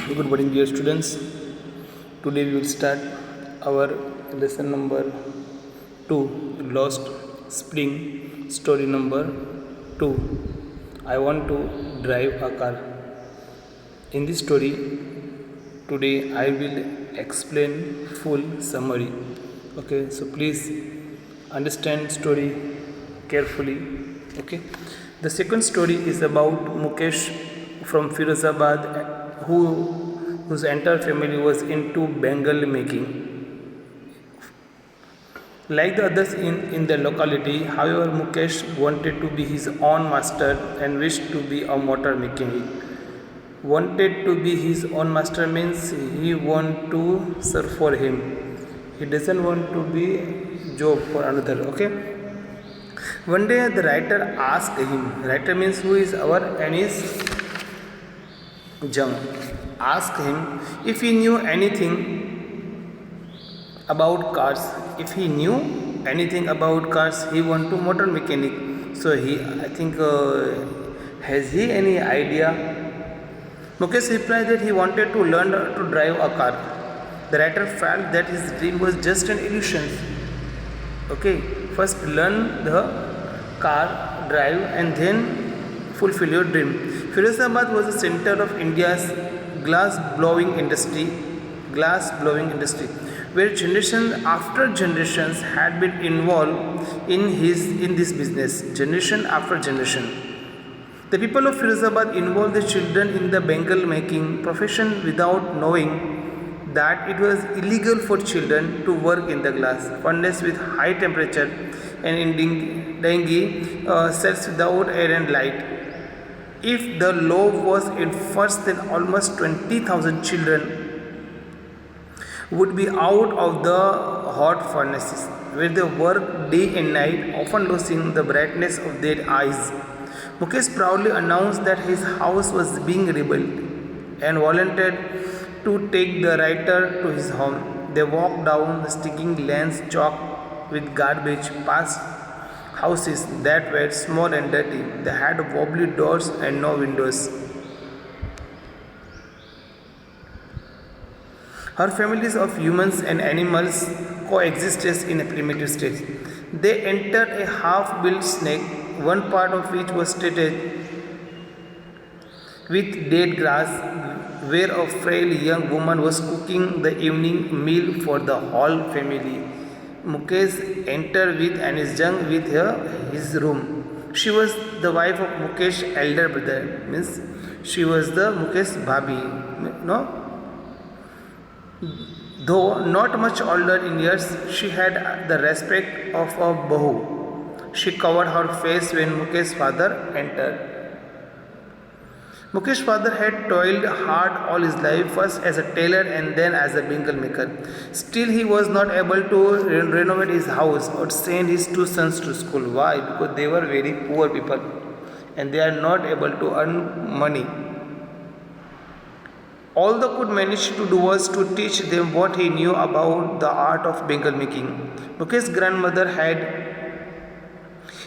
Good morning, dear students. Today we will start our lesson number 2, Lost Spring, story number 2. I want to drive a car. In this story, today I will explain full summary. Okay, so please understand story carefully. Okay, the second story is about Mukesh from Firozabad, whose entire family was into bangle making. Like the others in the locality, however, Mukesh wanted to be his own master and wished to be a motor mechanic. Wanted to be his own master means he want to serve for him. He doesn't want to be job for another. Okay. One day the writer asked him. Writer means who is our Anis Jung. Asked him if he knew anything about cars. If he knew anything about cars, he want to motor mechanic. So I think, has he any idea? Mukesh replied that he wanted to learn to drive a car. The writer felt that his dream was just an illusion. Okay, first learn the car, drive, and then fulfill your dream. Firozabad was the center of India's glass blowing industry, where generation after generations had been involved in this business, generation after generation. The people of Firozabad involved their children in the bangle making profession without knowing that it was illegal for children to work in the glass furnace with high temperature and in dengue cells without air and light. If the law was enforced, then almost 20,000 children would be out of the hot furnaces, where they work day and night, often losing the brightness of their eyes. Mukesh proudly announced that his house was being rebuilt and volunteered to take the writer to his home. They walked down the sticking lanes chalked with garbage, past houses that were small and dirty. They had wobbly doors and no windows. Her families of humans and animals coexisted in a primitive state. They entered a half-built snake, one part of which was treated with dead grass, where a frail young woman was cooking the evening meal for the whole family. Mukesh entered with Anis Jung with his room. She was the wife of Mukesh's elder brother, means she was the Mukesh Bhabi. No? Though not much older in years, she had the respect of a bahu. She covered her face when Mukesh's father entered. Mukesh's father had toiled hard all his life, first as a tailor and then as a bangle maker. Still, he was not able to renovate his house or send his two sons to school. Why? Because they were very poor people and they are not able to earn money. All they could manage to do was to teach them what he knew about the art of bangle making. Mukesh's grandmother had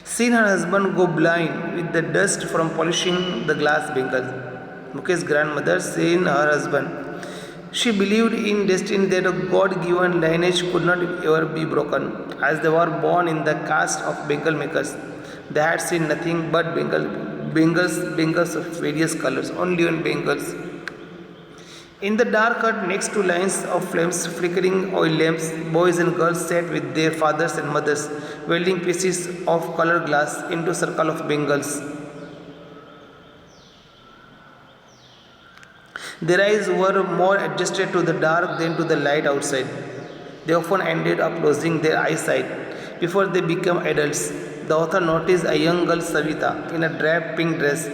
seen her husband go blind with the dust from polishing the glass bangles. Mukesh's grandmother seen her husband. She believed in destiny that a God-given lineage could not ever be broken. As they were born in the caste of bangle makers, they had seen nothing but bangles of various colors, only on bangles. In the dark hut next to lines of flames, flickering oil lamps, boys and girls sat with their fathers and mothers, welding pieces of colored glass into a circle of bangles. Their eyes were more adjusted to the dark than to the light outside. They often ended up losing their eyesight before they became adults. The author noticed a young girl, Savita, in a drab pink dress,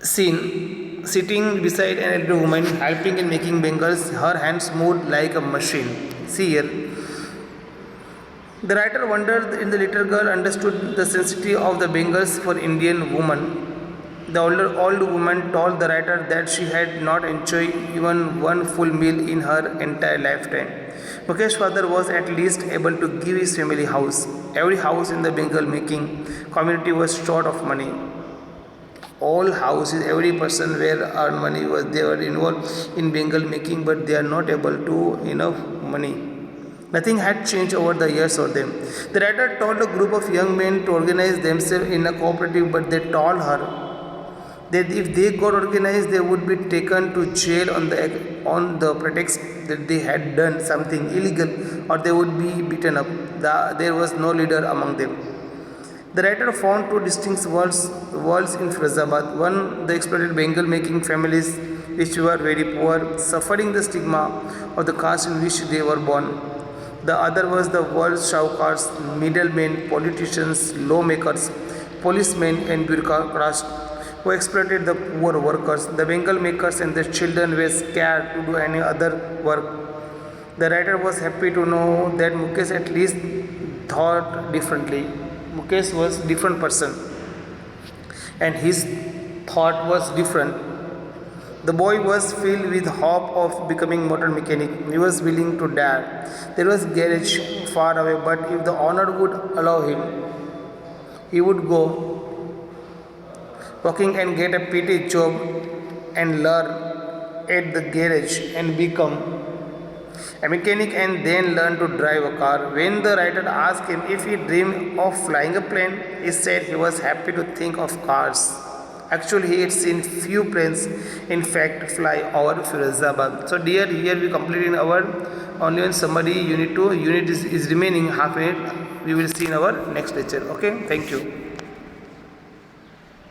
sitting beside an elder woman, helping in making bangles, her hands moved like a machine. See here. The writer wondered if the little girl understood the sensitivity of the bangles for Indian woman. The old woman told the writer that she had not enjoyed even one full meal in her entire lifetime. Mukesh's father was at least able to give his family house. Every house in the bangle making community was short of money. All houses, every person where earn money was they were involved in Bengal making, but they are not able to enough money. Nothing had changed over the years for them. The writer told a group of young men to organize themselves in a cooperative, but they told her that if they got organized, they would be taken to jail on the pretext that they had done something illegal, or they would be beaten up. There was no leader among them. The writer found two distinct worlds in Firozabad. One, the exploited Bengal making families which were very poor, suffering the stigma of the caste in which they were born. The other was the world's shaukars, middlemen, politicians, lawmakers, policemen, and bureaucrats who exploited the poor workers. The Bengal makers and their children were scared to do any other work. The writer was happy to know that Mukesh at least thought differently. Mukesh was different person and his thought was different. The boy was filled with hope of becoming motor mechanic. He was willing to dare. There was garage far away, but if the owner would allow him, he would go working and get a petty job and learn at the garage and become a mechanic and then learn to drive a car. When the writer asked him if he dreamed of flying a plane, he said he was happy to think of cars. Actually, he had seen few planes, in fact, fly over Firozabad. So, dear, here we completed our only one summary unit 2. Unit is remaining half minute. We will see in our next lecture. Okay, thank you.